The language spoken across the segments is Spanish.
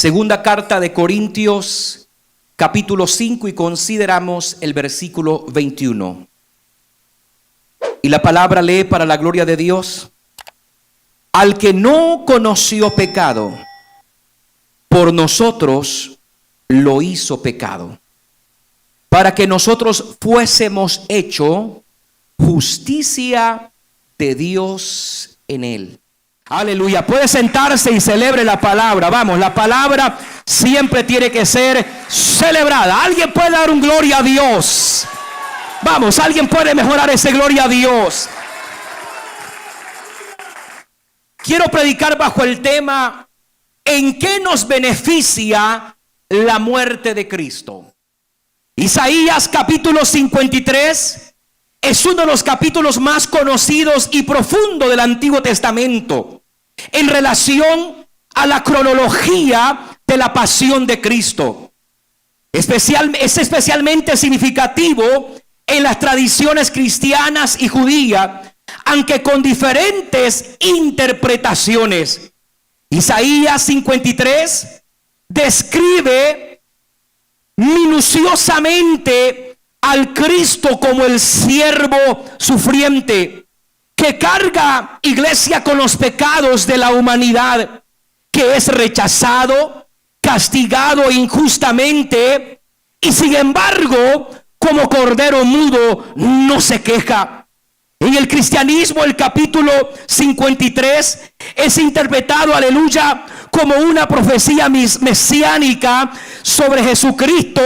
Segunda carta de Corintios, capítulo 5, y consideramos el versículo 21. Y la palabra lee para la gloria de Dios: al que no conoció pecado, por nosotros lo hizo pecado, para que nosotros fuésemos hecho justicia de Dios en él. Aleluya. Puede sentarse y celebre la palabra. Vamos, la palabra siempre tiene que ser celebrada. Alguien puede dar un gloria a Dios. Vamos, alguien puede mejorar ese gloria a Dios. Quiero predicar bajo el tema: ¿en qué nos beneficia la muerte de Cristo? Isaías capítulo 53 es uno de los capítulos más conocidos y profundos del Antiguo Testamento en relación a la cronología de la pasión de Cristo. Es especialmente significativo en las tradiciones cristianas y judías, aunque con diferentes interpretaciones. Isaías 53 describe minuciosamente al Cristo como el siervo sufriente que carga, iglesia, con los pecados de la humanidad, que es rechazado, castigado injustamente, y sin embargo, como cordero mudo, no se queja. En el cristianismo, el capítulo 53 es interpretado, aleluya, como una profecía mesiánica sobre Jesucristo,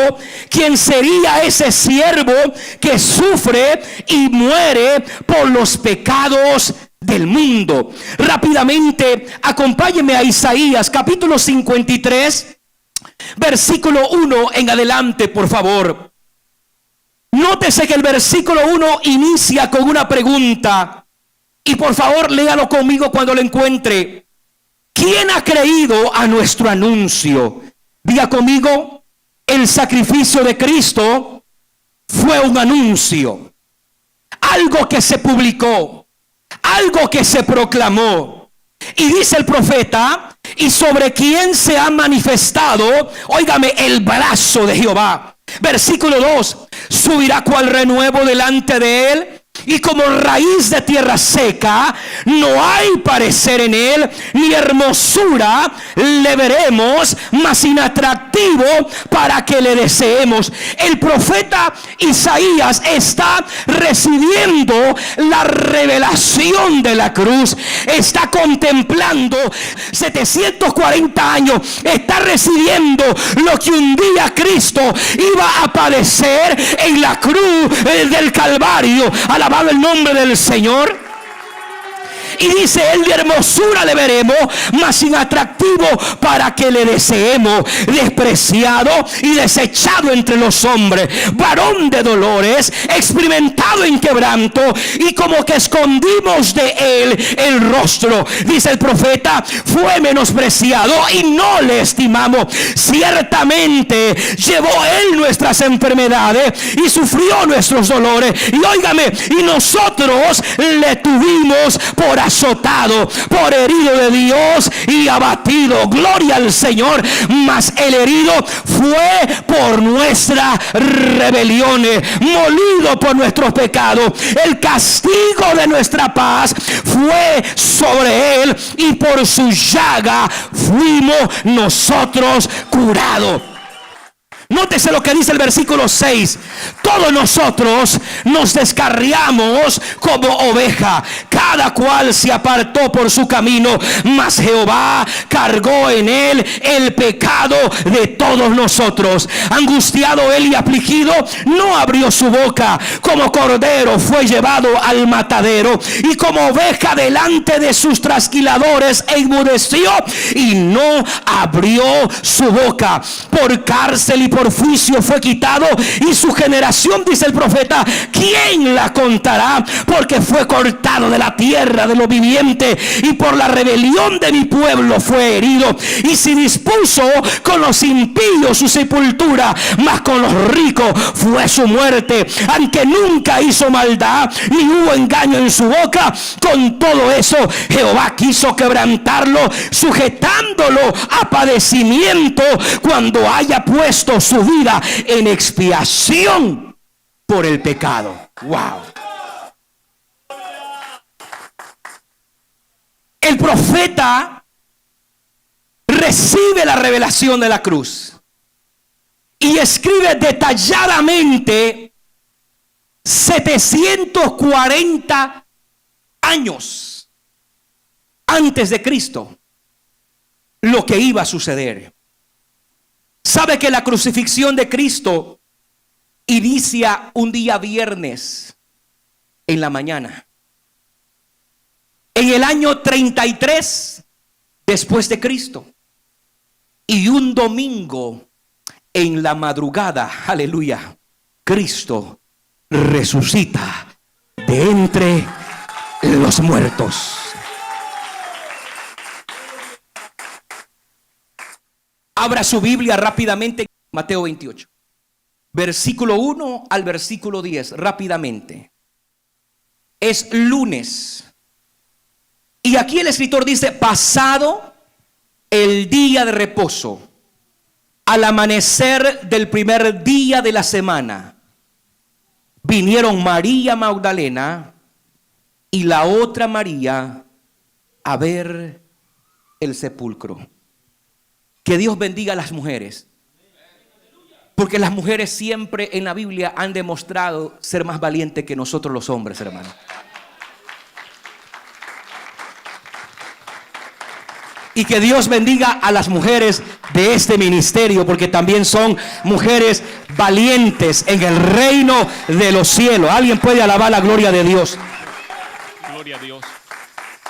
quien sería ese siervo que sufre y muere por los pecados del mundo. Rápidamente, acompáñeme a Isaías capítulo 53, versículo 1 en adelante, por favor. Nótese que el versículo 1 inicia con una pregunta, y por favor léalo conmigo cuando lo encuentre. ¿Quién ha creído a nuestro anuncio? Diga conmigo: el sacrificio de Cristo fue un anuncio, algo que se publicó, algo que se proclamó. Y dice el profeta: y sobre quién se ha manifestado, óigame, el brazo de Jehová. Versículo 2: subirá cual renuevo delante de él, y como raíz de tierra seca, no hay parecer en él, ni hermosura le veremos, mas inatractivo para que le deseemos. El profeta Isaías está recibiendo la revelación de la cruz, está contemplando 740 años, está recibiendo lo que un día Cristo iba a padecer en la cruz del Calvario. Alabado el nombre del Señor. Y dice él: de hermosura le veremos, mas inatractivo para que le deseemos, despreciado y desechado entre los hombres, varón de dolores, experimentado en quebranto, y como que escondimos de él el rostro. Dice el profeta: fue menospreciado y no le estimamos. Ciertamente llevó él nuestras enfermedades y sufrió nuestros dolores. Y óigame, y nosotros le tuvimos por azotado, por herido de Dios y abatido. Gloria al Señor. Mas el herido fue por nuestras rebeliones, molido por nuestros pecados. El castigo de nuestra paz fue sobre él, y por su llaga fuimos nosotros curados. Nótese lo que dice el versículo 6: todos nosotros nos descarriamos como oveja, cada cual se apartó por su camino, mas Jehová cargó en él el pecado de todos nosotros. Angustiado él y afligido, no abrió su boca. Como cordero fue llevado al matadero, y como oveja delante de sus trasquiladores enmudeció y no abrió su boca. Por cárcel y por juicio fue quitado, y su generación, dice el profeta, ¿quién la contará? Porque fue cortado de la tierra de los vivientes, y por la rebelión de mi pueblo fue herido. Y si dispuso con los impíos su sepultura, mas con los ricos fue su muerte. Aunque nunca hizo maldad, ni hubo engaño en su boca, con todo eso Jehová quiso quebrantarlo, sujetándolo a padecimiento, cuando haya puesto su vida en expiación por el pecado. Wow. El profeta recibe la revelación de la cruz y escribe detalladamente 740 años antes de Cristo lo que iba a suceder. Sabe que la crucifixión de Cristo inicia un día viernes en la mañana, en el año 33 después de Cristo, y un domingo en la madrugada, aleluya, Cristo resucita de entre los muertos. Abra su Biblia rápidamente, Mateo 28, versículo 1 al versículo 10, rápidamente. Es lunes. Y aquí el escritor dice: pasado el día de reposo, al amanecer del primer día de la semana, vinieron María Magdalena y la otra María a ver el sepulcro. Que Dios bendiga a las mujeres, porque las mujeres siempre en la Biblia han demostrado ser más valientes que nosotros los hombres, hermanos. Y que Dios bendiga a las mujeres de este ministerio, porque también son mujeres valientes en el reino de los cielos. ¿Alguien puede alabar la gloria de Dios? Gloria a Dios.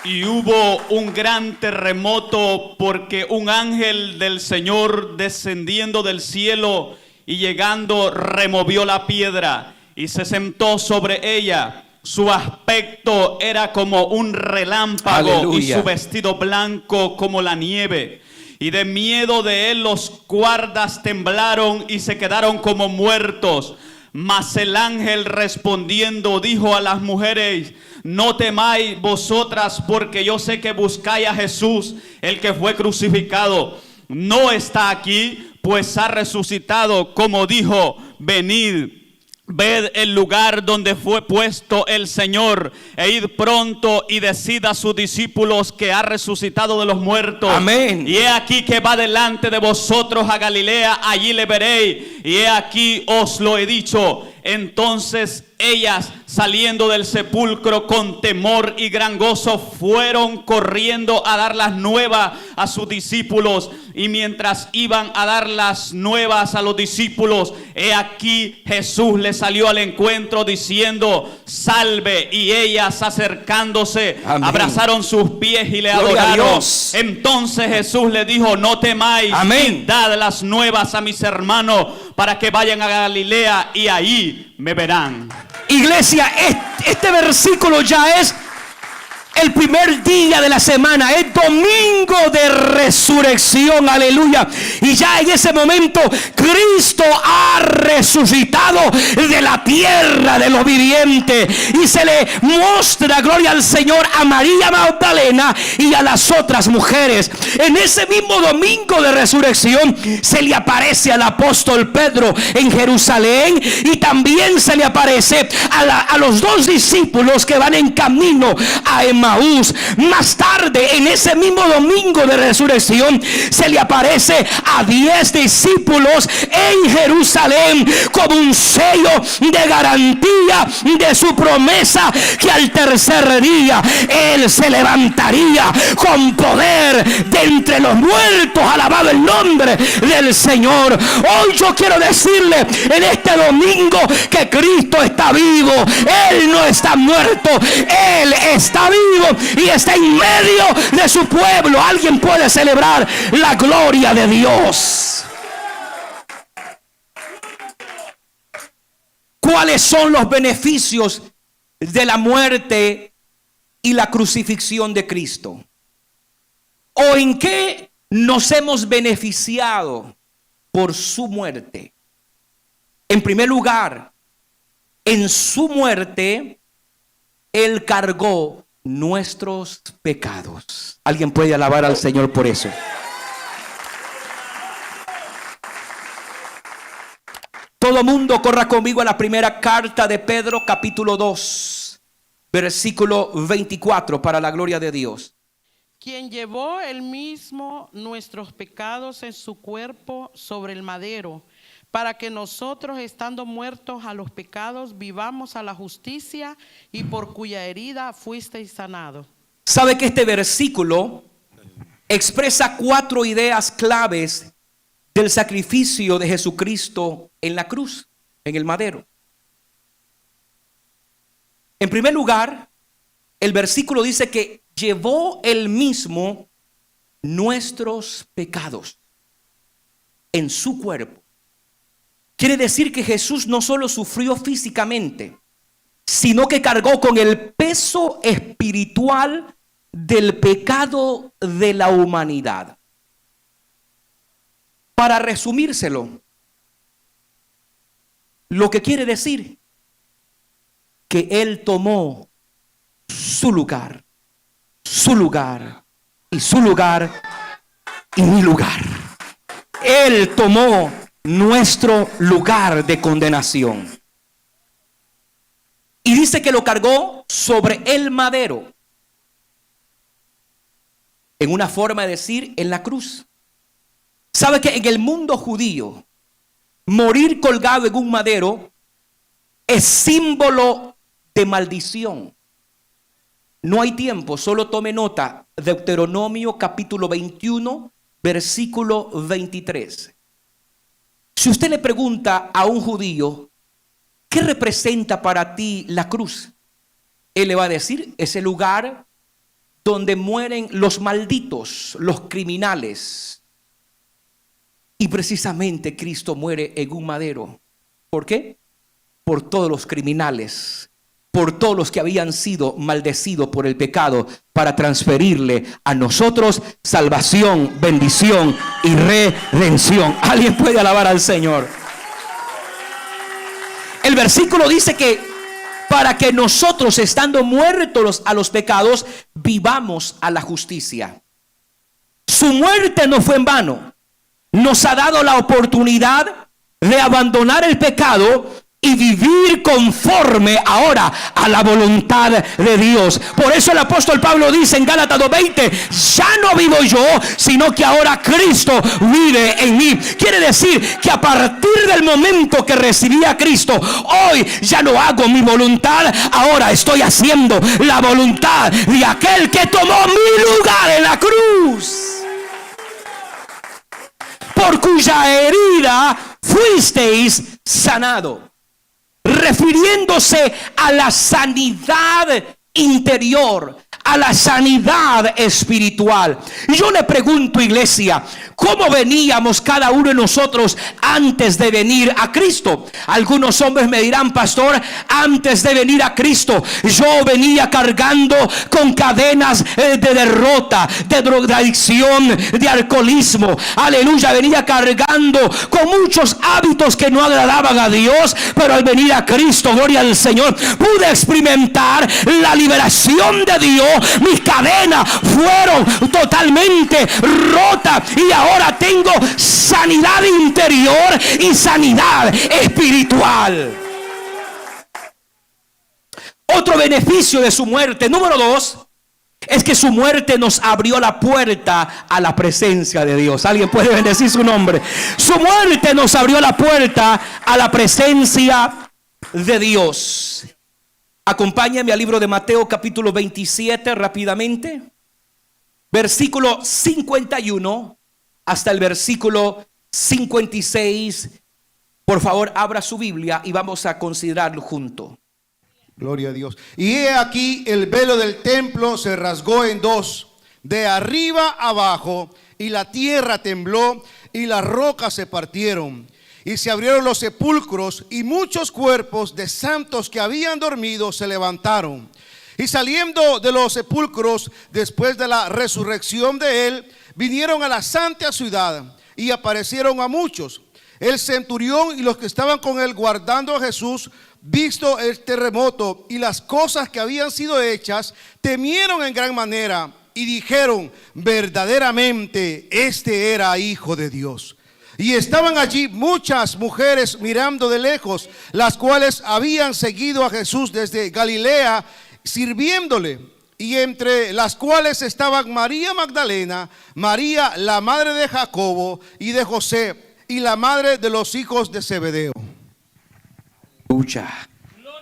Y hubo un gran terremoto, porque un ángel del Señor descendiendo del cielo y llegando removió la piedra y se sentó sobre ella. Su aspecto era como un relámpago. Aleluya. Y su vestido blanco como la nieve. Y de miedo de él los guardas temblaron y se quedaron como muertos. Mas el ángel respondiendo dijo a las mujeres: no temáis vosotras, porque yo sé que buscáis a Jesús, el que fue crucificado. No está aquí, pues ha resucitado, como dijo. Venid, ved el lugar donde fue puesto el Señor, e id pronto y decid a sus discípulos que ha resucitado de los muertos. Amén. Y he aquí que va delante de vosotros a Galilea, allí le veréis. Y he aquí os lo he dicho. Entonces ellas, saliendo del sepulcro con temor y gran gozo, fueron corriendo a dar las nuevas a sus discípulos. Y mientras iban a dar las nuevas a los discípulos, he aquí Jesús les salió al encuentro diciendo: salve. Y ellas, acercándose, amén, abrazaron sus pies y le adoraron. Entonces Jesús les dijo: no temáis, amén, dad las nuevas a mis hermanos, para que vayan a Galilea y ahí me verán. Iglesia, este versículo ya es el primer día de la semana, es domingo de resurrección, aleluya. Y ya en ese momento Cristo ha resucitado de la tierra de los vivientes, y se le muestra, gloria al Señor, a María Magdalena y a las otras mujeres. En ese mismo domingo de resurrección se le aparece al apóstol Pedro en Jerusalén, y también se le aparece a los dos discípulos que van en camino a Emmaús. Más tarde, en ese mismo domingo de resurrección, se le aparece a 10 discípulos en Jerusalén como un sello de garantía de su promesa, que al tercer día Él se levantaría con poder de entre los muertos. Alabado el nombre del Señor. Hoy yo quiero decirle en este domingo que Cristo está vivo. Él no está muerto, Él está vivo y está en medio de su pueblo. Alguien puede celebrar la gloria de Dios. ¿Cuáles son los beneficios de la muerte y la crucifixión de Cristo? ¿O en qué nos hemos beneficiado por su muerte? En primer lugar, en su muerte, Él cargó nuestros pecados. ¿Alguien puede alabar al Señor por eso? Todo mundo corra conmigo a la primera carta de Pedro, capítulo 2, versículo 24, para la gloria de Dios. Quien llevó él mismo nuestros pecados en su cuerpo sobre el madero, para que nosotros, estando muertos a los pecados, vivamos a la justicia, y por cuya herida fuisteis sanados. ¿Sabe que este versículo expresa 4 ideas claves del sacrificio de Jesucristo en la cruz, en el madero? En primer lugar, el versículo dice que llevó él mismo nuestros pecados en su cuerpo. Quiere decir que Jesús no solo sufrió físicamente, sino que cargó con el peso espiritual del pecado de la humanidad. Para resumírselo, lo que quiere decir que Él tomó su lugar y su lugar y mi lugar. Él tomó nuestro lugar de condenación. Y dice que lo cargó sobre el madero. En una forma de decir, en la cruz. ¿Sabe que en el mundo judío, morir colgado en un madero es símbolo de maldición? No hay tiempo, solo tome nota. Deuteronomio capítulo 21, versículo 23. Si usted le pregunta a un judío, ¿qué representa para ti la cruz? Él le va a decir, es el lugar donde mueren los malditos, los criminales. Y precisamente Cristo muere en un madero. ¿Por qué? Por todos los criminales, por todos los que habían sido maldecidos por el pecado, para transferirle a nosotros salvación, bendición y redención. ¿Alguien puede alabar al Señor? El versículo dice que para que nosotros, estando muertos a los pecados, vivamos a la justicia. Su muerte no fue en vano. Nos ha dado la oportunidad de abandonar el pecado y vivir conforme ahora a la voluntad de Dios. Por eso el apóstol Pablo dice en Gálatas 2:20, ya no vivo yo, sino que ahora Cristo vive en mí. Quiere decir que a partir del momento que recibí a Cristo, hoy ya no hago mi voluntad, ahora estoy haciendo la voluntad de aquel que tomó mi lugar en la cruz, por cuya herida fuisteis sanado. Refiriéndose a la sanidad interior, a la sanidad espiritual. Y yo le pregunto, iglesia, ¿cómo veníamos cada uno de nosotros antes de venir a Cristo? Algunos hombres me dirán, pastor, antes de venir a Cristo yo venía cargando con cadenas de derrota, de drogadicción, de alcoholismo. Aleluya, venía cargando con muchos hábitos que no agradaban a Dios, pero al venir a Cristo, gloria al Señor, pude experimentar la liberación de Dios. Mis cadenas fueron totalmente rotas y ahora tengo sanidad interior y sanidad espiritual. Otro beneficio de su muerte, número 2, es que su muerte nos abrió la puerta a la presencia de Dios. Alguien puede bendecir su nombre. Su muerte nos abrió la puerta a la presencia de Dios. Acompáñame al libro de Mateo capítulo 27 rápidamente. Versículo 51 hasta el versículo 56. Por favor, abra su Biblia y vamos a considerarlo junto. Gloria a Dios. Y he aquí, el velo del templo se rasgó en dos, de arriba abajo, y la tierra tembló y las rocas se partieron. y se abrieron los sepulcros, y muchos cuerpos de santos que habían dormido se levantaron. Y saliendo de los sepulcros, después de la resurrección de él, vinieron a la santa ciudad y aparecieron a muchos. El centurión y los que estaban con él guardando a Jesús, visto el terremoto y las cosas que habían sido hechas, temieron en gran manera y dijeron: verdaderamente este era hijo de Dios. Y estaban allí muchas mujeres mirando de lejos, las cuales habían seguido a Jesús desde Galilea, sirviéndole, y entre las cuales estaban María Magdalena, María la madre de Jacobo y de José, y la madre de los hijos de Zebedeo. Aleluya.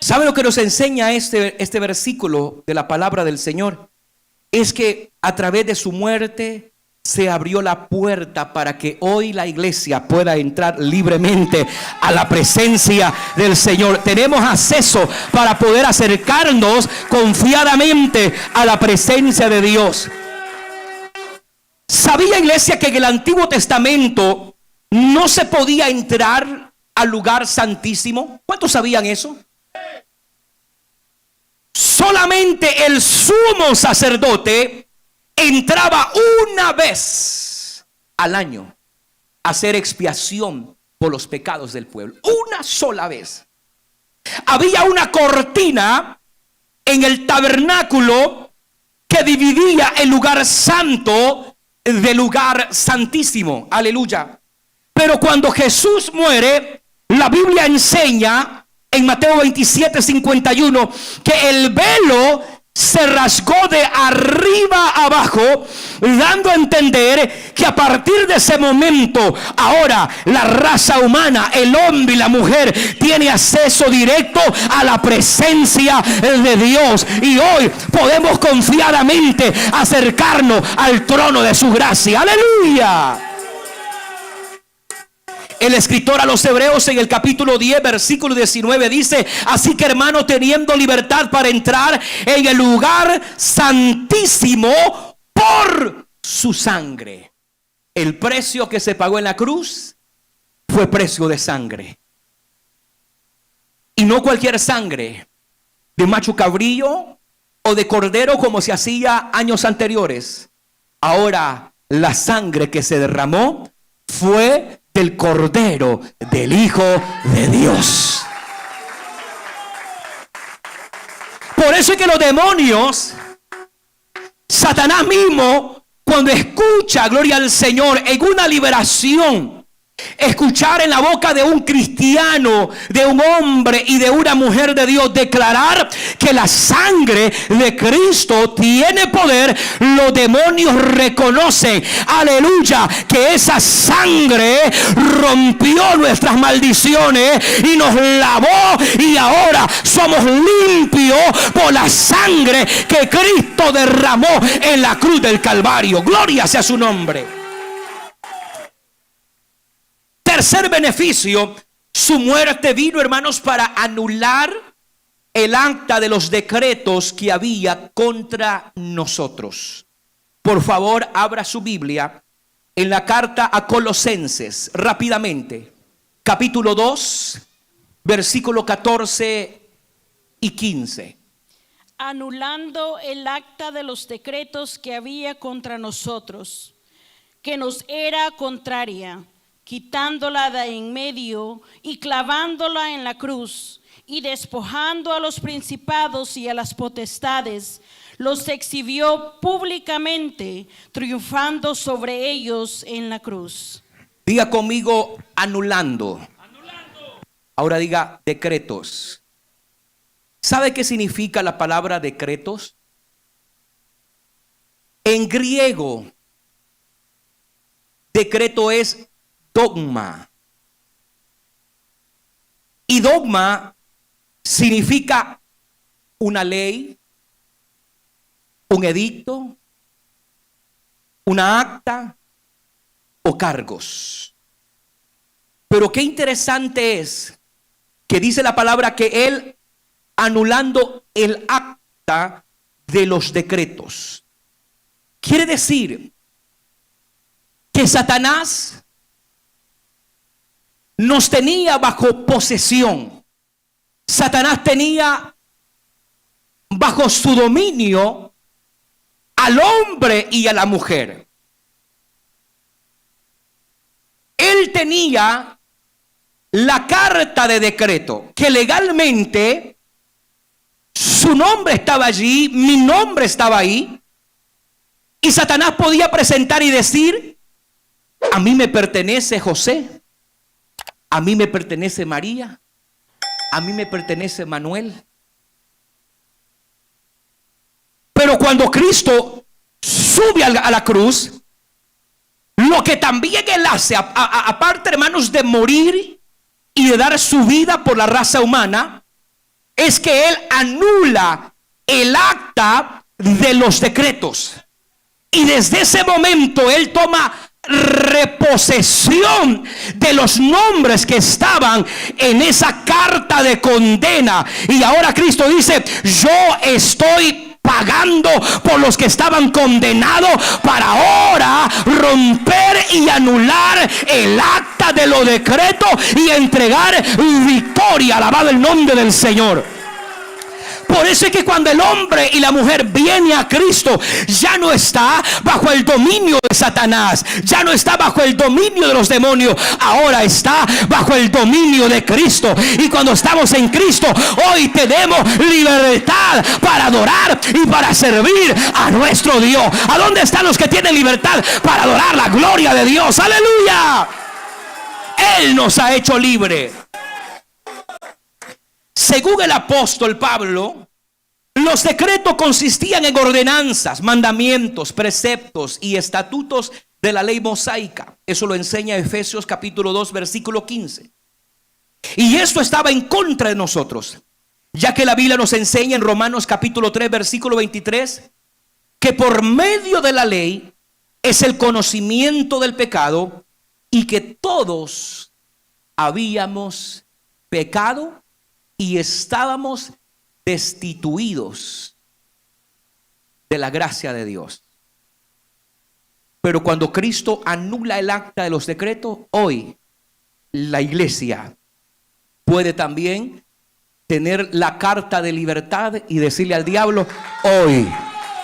¿Sabe lo que nos enseña este versículo de la palabra del Señor? Es que a través de su muerte se abrió la puerta para que hoy la iglesia pueda entrar libremente a la presencia del Señor. Tenemos acceso para poder acercarnos confiadamente a la presencia de Dios. ¿Sabía, iglesia, que en el Antiguo Testamento no se podía entrar al lugar santísimo? ¿Cuántos sabían eso? Solamente el sumo sacerdote entraba una vez al año a hacer expiación por los pecados del pueblo. Una sola vez. Había una cortina en el tabernáculo que dividía el lugar santo del lugar santísimo. Aleluya. Pero cuando Jesús muere, la Biblia enseña en Mateo 27:51 que el velo se rasgó de arriba abajo, dando a entender que a partir de ese momento, ahora la raza humana, el hombre y la mujer, tiene acceso directo a la presencia de Dios. Y hoy podemos confiadamente acercarnos al trono de su gracia. ¡Aleluya! El escritor a los Hebreos en el capítulo 10 versículo 19 dice: así que, hermano, teniendo libertad para entrar en el lugar santísimo por su sangre. El precio que se pagó en la cruz fue precio de sangre. Y no cualquier sangre de macho cabrillo o de cordero como se hacía años anteriores. Ahora la sangre que se derramó fue del Cordero del Hijo de Dios. Por eso es que los demonios, Satanás mismo, cuando escucha, gloria al Señor, en una liberación, escuchar en la boca de un cristiano, de un hombre y de una mujer de Dios declarar que la sangre de Cristo tiene poder, los demonios reconocen, aleluya, que esa sangre rompió nuestras maldiciones y nos lavó, y ahora somos limpios por la sangre que Cristo derramó en la cruz del Calvario. Gloria sea su nombre. Tercer beneficio: su muerte vino, hermanos, para anular el acta de los decretos que había contra nosotros. Por favor, abra su Biblia en la carta a Colosenses, rápidamente, capítulo 2, versículo 14 y 15. Anulando el acta de los decretos que había contra nosotros, que nos era contraria, quitándola de en medio y clavándola en la cruz, y despojando a los principados y a las potestades, los exhibió públicamente, triunfando sobre ellos en la cruz. Diga conmigo: anulando. Ahora diga: decretos. ¿Sabe qué significa la palabra decretos? En griego, decreto es dogma. Y dogma significa una ley, un edicto, una acta o cargos. Pero qué interesante es que dice la palabra que él, anulando el acta de los decretos, quiere decir que Satanás nos tenía bajo posesión. Satanás tenía bajo su dominio al hombre y a la mujer. Él tenía la carta de decreto, que legalmente su nombre estaba allí, mi nombre estaba ahí, y Satanás podía presentar y decir: a mí me pertenece José, a mí me pertenece María, a mí me pertenece Manuel. Pero cuando Cristo sube a la cruz, lo que también Él hace, aparte, hermanos, de morir y de dar su vida por la raza humana, es que Él anula el acta de los decretos. Y desde ese momento Él toma reposesión de los nombres que estaban en esa carta de condena. Y ahora Cristo dice: yo estoy pagando por los que estaban condenados, para ahora romper y anular el acta de los decretos y entregar victoria. Alabado el nombre del Señor. Por eso es que cuando el hombre y la mujer viene a Cristo, ya no está bajo el dominio de Satanás, ya no está bajo el dominio de los demonios, ahora está bajo el dominio de Cristo. Y cuando estamos en Cristo, hoy tenemos libertad para adorar y para servir a nuestro Dios. ¿A dónde están los que tienen libertad para adorar la gloria de Dios? ¡Aleluya! Él nos ha hecho libre. Según el apóstol Pablo, los decretos consistían en ordenanzas, mandamientos, preceptos y estatutos de la ley mosaica. Eso lo enseña Efesios capítulo 2, versículo 15. Y esto estaba en contra de nosotros, ya que la Biblia nos enseña en Romanos capítulo 3, versículo 23, que por medio de la ley es el conocimiento del pecado, y que todos habíamos pecado y estábamos destituidos de la gracia de Dios. Pero cuando Cristo anula el acta de los decretos, hoy la iglesia puede también tener la carta de libertad y decirle al diablo: hoy,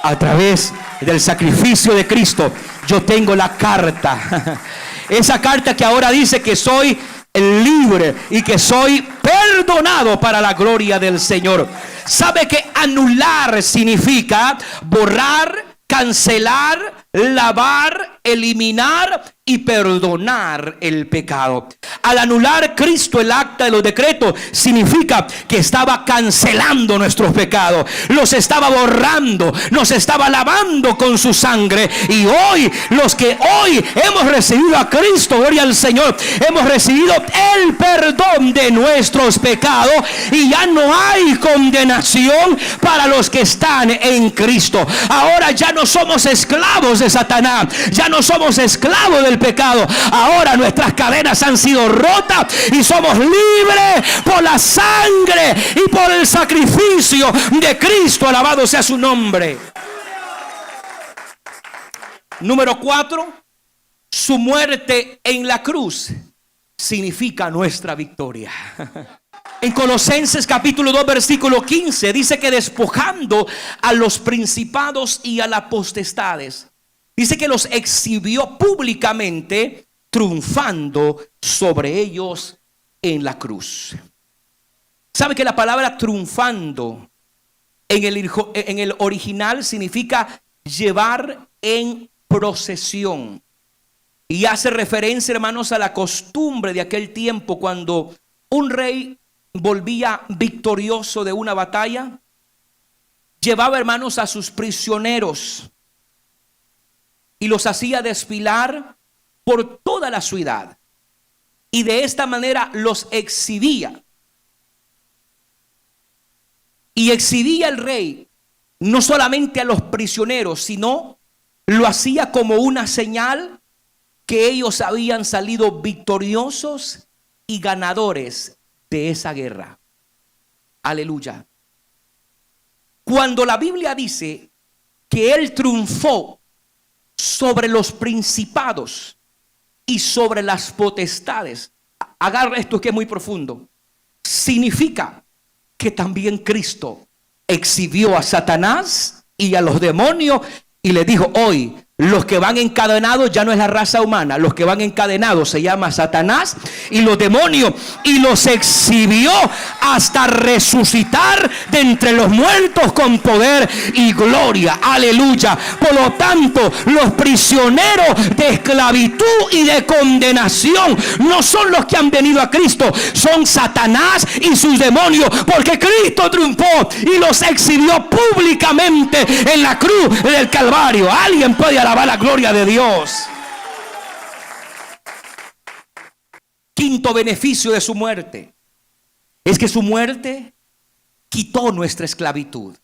a través del sacrificio de Cristo, yo tengo la carta. Esa carta que ahora dice que soy libre y que soy perdonado para la gloria del Señor. ¿Sabe que anular significa borrar, cancelar, lavar, eliminar y perdonar el pecado? Al anular Cristo el acta de los decretos, significa que estaba cancelando nuestros pecados, los estaba borrando, nos estaba lavando con su sangre. Y hoy, los que hoy hemos recibido a Cristo, gloria al Señor, hemos recibido el perdón de nuestros pecados, y ya no hay condenación para los que están en Cristo. Ahora ya no somos esclavos de Satanás, ya no somos esclavos del pecado. Ahora nuestras cadenas han sido rotas y somos libres por la sangre y por el sacrificio de Cristo. Alabado sea su nombre. Número 4, su muerte en la cruz significa nuestra victoria. En Colosenses capítulo 2, versículo 15 dice que despojando a los principados y a las potestades, dice que los exhibió públicamente, triunfando sobre ellos en la cruz. ¿Sabe que la palabra triunfando en el original significa llevar en procesión? Y hace referencia, hermanos, a la costumbre de aquel tiempo, cuando un rey volvía victorioso de una batalla, llevaba, hermanos, a sus prisioneros y los hacía desfilar por toda la ciudad, y de esta manera los exhibía. Y exhibía el rey no solamente a los prisioneros, sino lo hacía como una señal que ellos habían salido victoriosos y ganadores de esa guerra. Aleluya. Cuando la Biblia dice que él triunfó sobre los principados y sobre las potestades, agarra esto que es muy profundo. Significa que también Cristo exhibió a Satanás y a los demonios y le dijo: hoy los que van encadenados ya no es la raza humana, los que van encadenados se llama Satanás y los demonios, y los exhibió hasta resucitar de entre los muertos con poder y gloria. Aleluya. Por lo tanto, los prisioneros de esclavitud y de condenación no son los que han venido a Cristo, son Satanás y sus demonios, porque Cristo triunfó y los exhibió públicamente en la cruz del Calvario. Alguien puede alabar la gloria de Dios. Quinto beneficio de su muerte es que su muerte quitó nuestra esclavitud.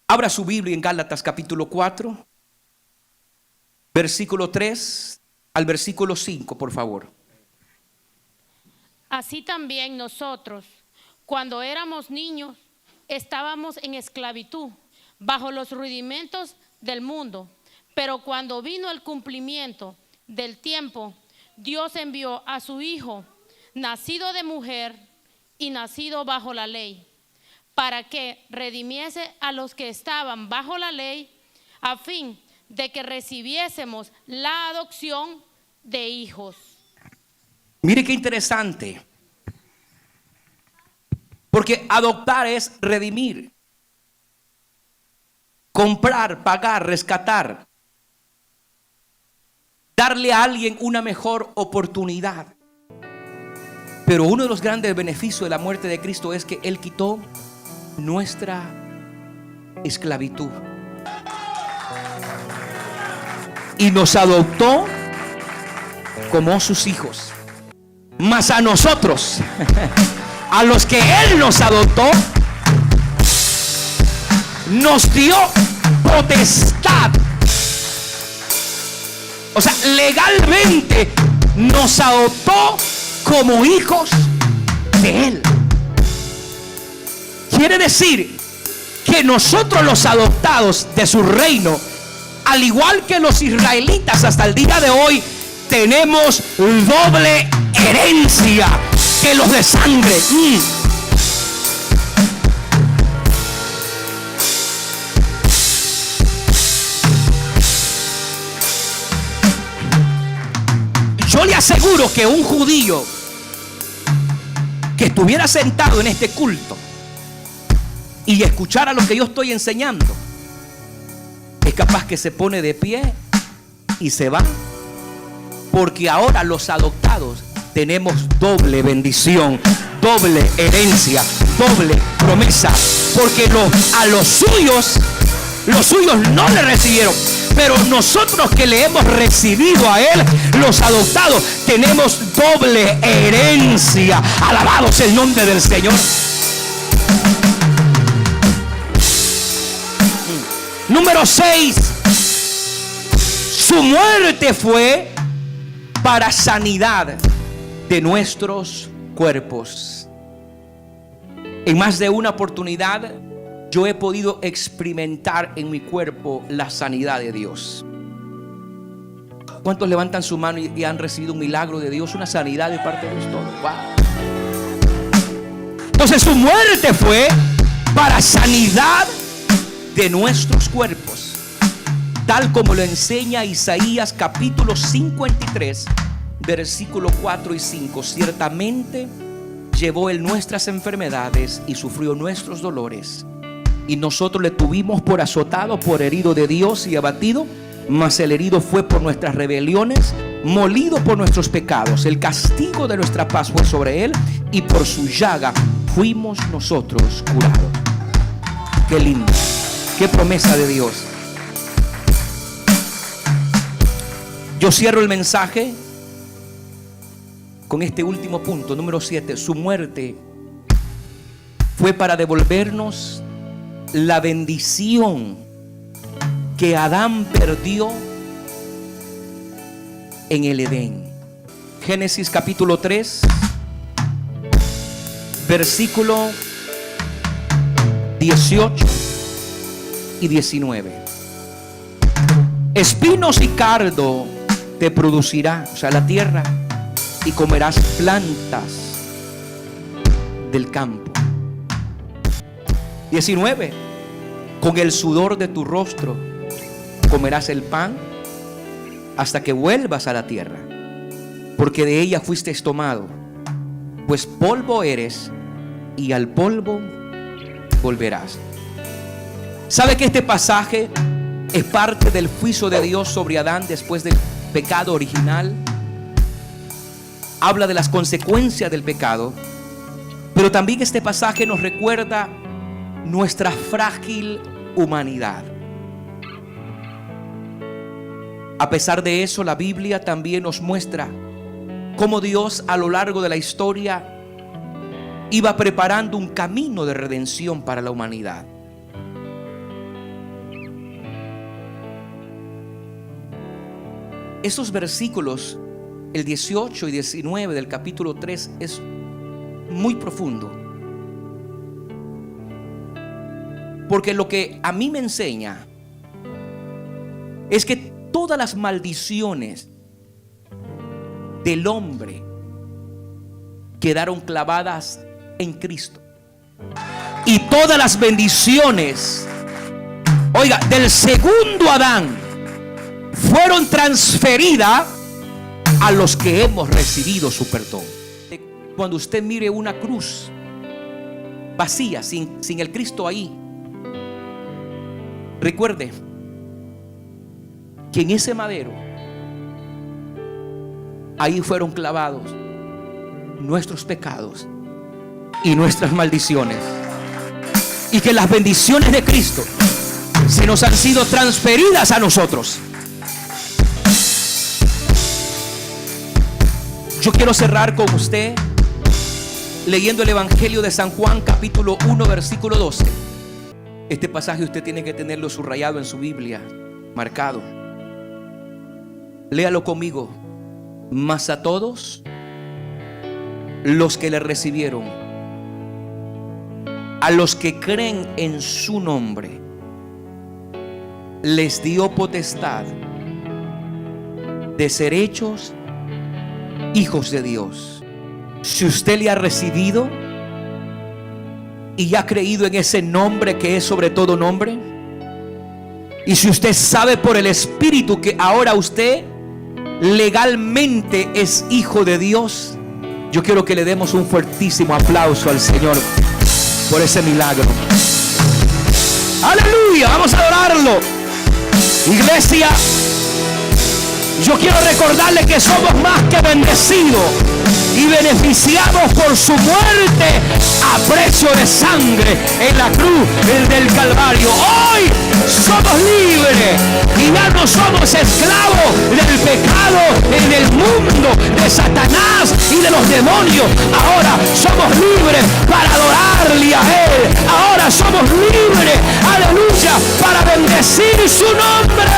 Abra su Biblia en Gálatas capítulo 4, versículo 3 al versículo 5, por favor. Así también nosotros, cuando éramos niños, estábamos en esclavitud, bajo los rudimentos del mundo. Pero cuando vino el cumplimiento del tiempo, Dios envió a su Hijo, nacido de mujer y nacido bajo la ley, para que redimiese a los que estaban bajo la ley, a fin de que recibiésemos la adopción de hijos. Mire qué interesante, porque adoptar es redimir, comprar, pagar, rescatar, darle a alguien una mejor oportunidad. Pero uno de los grandes beneficios de la muerte de Cristo es que Él quitó nuestra esclavitud y nos adoptó como sus hijos. Mas a nosotros, a los que Él nos adoptó, nos dio potestad. O sea, legalmente nos adoptó como hijos de Él. Quiere decir que nosotros, los adoptados de su reino, al igual que los israelitas hasta el día de hoy, tenemos doble herencia que los de sangre. Yo le aseguro que un judío que estuviera sentado en este culto y escuchara lo que yo estoy enseñando, es capaz que se pone de pie y se va, porque ahora los adoptados tenemos doble bendición, doble herencia, doble promesa, porque a los suyos no le recibieron, pero nosotros que le hemos recibido a Él, los adoptados, tenemos doble herencia. Alabado sea el nombre del Señor. Número 6. Su muerte fue para sanidad de nuestros cuerpos. En más de una oportunidad yo he podido experimentar en mi cuerpo la sanidad de Dios. ¿Cuántos levantan su mano y han recibido un milagro de Dios, una sanidad de parte de Dios? Todo. Wow. Entonces su muerte fue para sanidad de nuestros cuerpos, tal como lo enseña Isaías capítulo 53, versículo 4 y 5. Ciertamente llevó Él nuestras enfermedades y sufrió nuestros dolores, y nosotros le tuvimos por azotado, por herido de Dios y abatido. Mas el herido fue por nuestras rebeliones, molido por nuestros pecados. El castigo de nuestra paz fue sobre Él, y por su llaga fuimos nosotros curados. Qué lindo, qué promesa de Dios. Yo cierro el mensaje con este último punto, número 7. Su muerte fue para devolvernos la bendición que Adán perdió en el Edén. Génesis capítulo 3, versículo 18 y 19. Espinos y cardo te producirá, o sea, la tierra, y comerás plantas del campo. 19. Con el sudor de tu rostro comerás el pan hasta que vuelvas a la tierra, porque de ella fuiste tomado, pues polvo eres y al polvo volverás. ¿Sabe que este pasaje es parte del juicio de Dios sobre Adán después del pecado original? Habla de las consecuencias del pecado, pero también este pasaje nos recuerda nuestra frágil humanidad. A pesar de eso, la Biblia también nos muestra cómo Dios a lo largo de la historia iba preparando un camino de redención para la humanidad. Esos versículos, el 18 y 19 del capítulo 3, es muy profundo. Porque lo que a mí me enseña es que todas las maldiciones del hombre quedaron clavadas en Cristo. Y todas las bendiciones, oiga, del segundo Adán fueron transferidas a los que hemos recibido su perdón. Cuando usted mire una cruz vacía, sin el Cristo ahí, recuerde que en ese madero, ahí fueron clavados nuestros pecados y nuestras maldiciones, y que las bendiciones de Cristo se nos han sido transferidas a nosotros. Yo quiero cerrar con usted leyendo el Evangelio de San Juan, capítulo 1, versículo 12. Este pasaje usted tiene que tenerlo subrayado en su Biblia, marcado. Léalo conmigo. Mas a todos los que le recibieron, a los que creen en su nombre, les dio potestad de ser hechos hijos de Dios. Si usted le ha recibido y ha creído en ese nombre que es sobre todo nombre, y si usted sabe por el Espíritu que ahora usted legalmente es hijo de Dios, yo quiero que le demos un fuertísimo aplauso al Señor por ese milagro. Aleluya, vamos a adorarlo. Iglesia, yo quiero recordarle que somos más que bendecidos y beneficiados por su muerte a precio de sangre en la cruz del Calvario. Hoy somos libres y ya no somos esclavos del pecado, del mundo, de Satanás y de los demonios. Ahora somos libres para adorarle a Él. Ahora somos libres, aleluya, para bendecir su nombre.